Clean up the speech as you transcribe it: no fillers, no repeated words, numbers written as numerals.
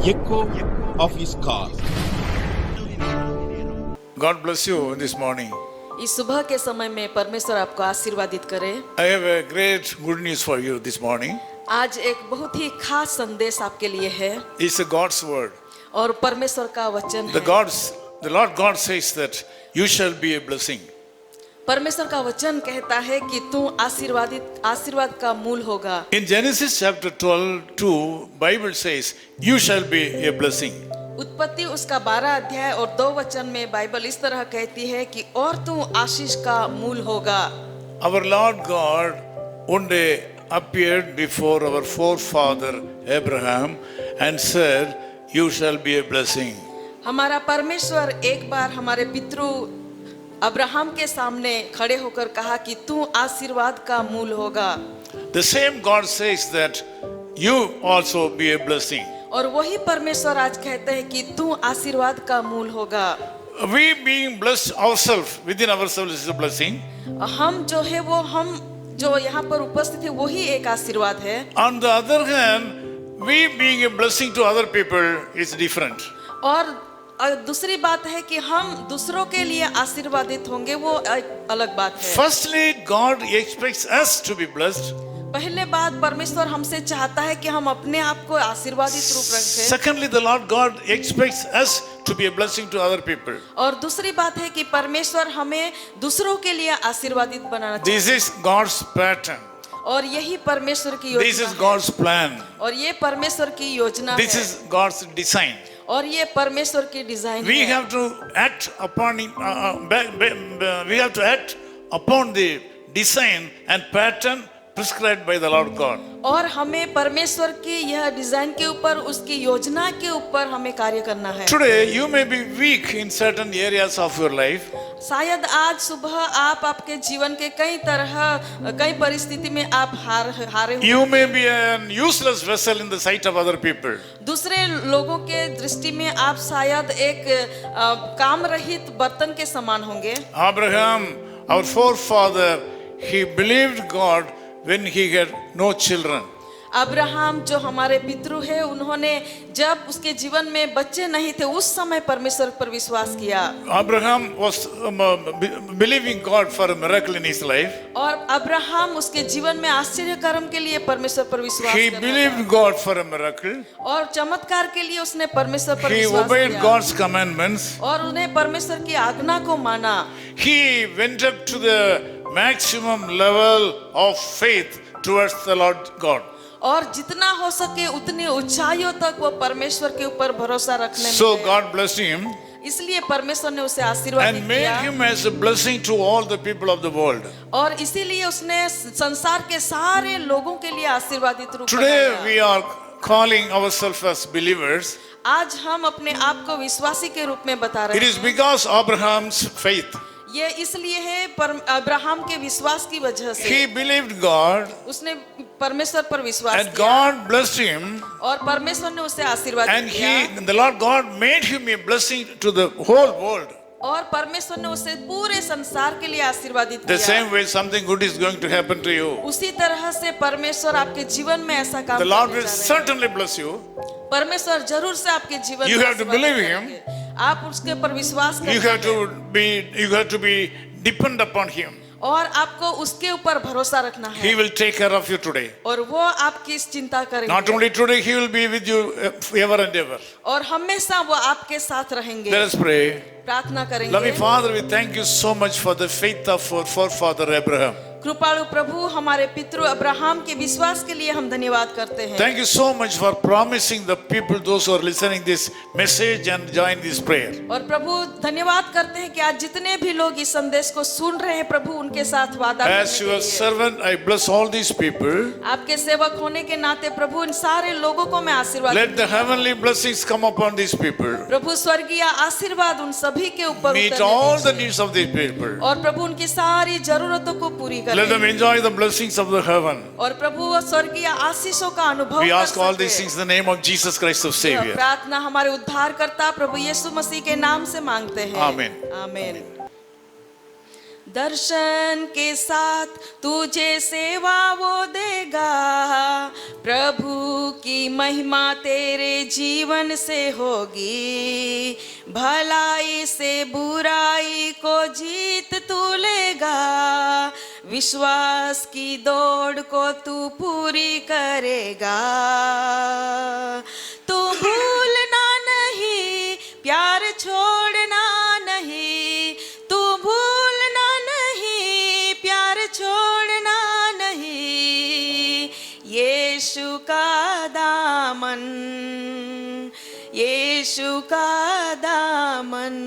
echo of his call. God bless you this morning. इस सुबह के समय में परमेश्वर आपको आशीर्वादित करे। I have a great good news for you this morning. आज एक बहुत ही खास संदेश आपके लिए है It's a God's word. और परमेश्वर का वचन है। The Lord God says that you shall be a blessing. परमेश्वर का वचन कहता है कि तू आशीर्वाद का मूल होगा। In Genesis chapter 12:2, Bible says you shall be a blessing. उत्पत्ति उसका 12 अध्याय और 2 वचन में बाइबल इस तरह कहती है कि और तू आशीष का मूल होगा। Our Lord God one day appeared before our forefather Abraham and said, "You shall be a blessing." हमारा परमेश्वर एक बार हमारे पितृ अब्राहम के सामने खड़े होकर कहा कि तू आशीर्वाद का मूल होगा। The same God says that you also be a blessing. और वही परमेश्वर आज कहते हैं कि तू आशीर्वाद का मूल होगा। We being blessed ourselves, within ourselves is a blessing. हम जो है वो हम जो यहाँ पर उपस्थित है वही एक आशीर्वाद है। On the other hand, we being a blessing to other people is different. और दूसरी बात है कि हम दूसरों के लिए आशीर्वादित होंगे, वो एक अलग बात है। Firstly, God expects us to be blessed. पहले बात परमेश्वर हमसे चाहता है कि हम अपने आप को आशीर्वादित रूप रखें। Secondly, the Lord God expects us to be a blessing to other people. और दूसरी बात है कि परमेश्वर हमें दूसरों के लिए आशीर्वादित बनाना चाहिए। This is God's pattern. और यही परमेश्वर की योजना This is है। God's plan. और ये परमेश्वर की योजना This है। is God's design. और ये परमेश्वर की डिजाइन We है। have to act upon we have to act upon the design and pattern prescribed by the Lord God. और हमें परमेश्वर की यह डिजाइन के ऊपर, उसकी योजना के ऊपर हमें कार्य करना है। Today you may be weak in certain areas of your life. शायद आज सुबह आप आपके जीवन के कई परिस्थिति में आप हारे हो। You may be an useless vessel in the sight of other people. दूसरे लोगों के दृष्टि में आप शायद एक काम रहित बर्तन के समान होंगे। Abraham, our forefather, he believed God when he had no children. Abraham जो हमारे पितृ है, उन्होंने जब उसके जीवन में बच्चे नहीं थे उस समय परमेश्वर पर विश्वास किया। Abraham was believing God for a miracle in his life. और अब्राहम उसके जीवन में आश्चर्य कर्म के लिए परमेश्वर पर विश्वास He करता believed God for a miracle. और चमत्कार के लिए उसने परमेश्वर पर He विश्वास obeyed किया God's commandments. और उन्हें परमेश्वर की आज्ञा को माना। He went up to the maximum level of faith towards the Lord God. और जितना हो सके उतनी ऊंचाइयों तक वो परमेश्वर के ऊपर भरोसा रखने में So गया। God blessed him इसलिए परमेश्वर ने उसे आशीर्वाद and made किया him as a blessing to all the people of the world. और इसीलिए उसने संसार के सारे लोगों के लिए आशीर्वादित रूप Today बनाया। we are calling ourselves as believers. आज हम अपने आप को विश्वासी के रूप में बता रहे It is हैं। because Abraham's faith. ये इसलिए है अब्राहम के विश्वास की वजह से। He believed God उसने परमेश्वर पर विश्वास and किया God blessed him और परमेश्वर ने उसे आशीर्वाद and दिया the Lord God made him a blessing to the whole world. और परमेश्वर ने उसे पूरे संसार के लिए आशीर्वादित The किया। same way something good is going to happen to you. उसी तरह से परमेश्वर आपके जीवन में ऐसा काम The Lord करने will जा रहे हैं। certainly bless you. परमेश्वर जरूर से आपके जीवन You में have to आशीर्वाद believe करेंगे। आप उसके ऊपर विश्वास You करना have to be depend upon him. और आपको उसके ऊपर भरोसा रखना है। He will take care of you today. और वो आपकी चिंता करेंगे। Not only today, he will be with you ever and ever. और हमेशा वो आपके साथ रहेंगे। Let us pray. प्रार्थना करेंगे। Loving Father, we thank you so much for the faith of our forefather Abraham. कृपालु प्रभु, हमारे पितृ अब्राहम के विश्वास के लिए हम धन्यवाद करते हैं। Thank you so much for promising the people, those who are listening this message and join this prayer. और प्रभु धन्यवाद करते हैं कि आज जितने भी लोग इस संदेश को सुन रहे हैं प्रभु उनके साथ वादा करने As के your लिए। servant, I bless all these people. आपके सेवक होने के नाते प्रभु इन सारे लोगों को मैं आशीर्वाद Let the heavenly blessings come upon these people. प्रभु स्वर्गीय आशीर्वाद उन सभी के ऊपर Meet उतरने all the दीजिए। needs of these people. और प्रभु उनकी सारी जरूरतों को पूरी Let them करें enjoy the blessings of the heaven. और प्रभु वो स्वर्गीय आशीषों का अनुभव We कर ask all these सके। things in the name of Jesus Christ of Savior. प्रार्थना हमारे उद्धारकर्ता प्रभु यीशु मसीह के नाम से मांगते हैं। आमीन। आमीन। दर्शन के साथ तुझे सेवा वो देगा, प्रभु की महिमा तेरे जीवन से होगी, भलाई से बुराई को जीत तू लेगा, विश्वास की दौड़ को तू पूरी करेगा। तू भूलना नहीं, प्यार छोड़ना नहीं, तू भूलना नहीं, प्यार छोड़ना नहीं, यीशु का दामन, यीशु का दामन।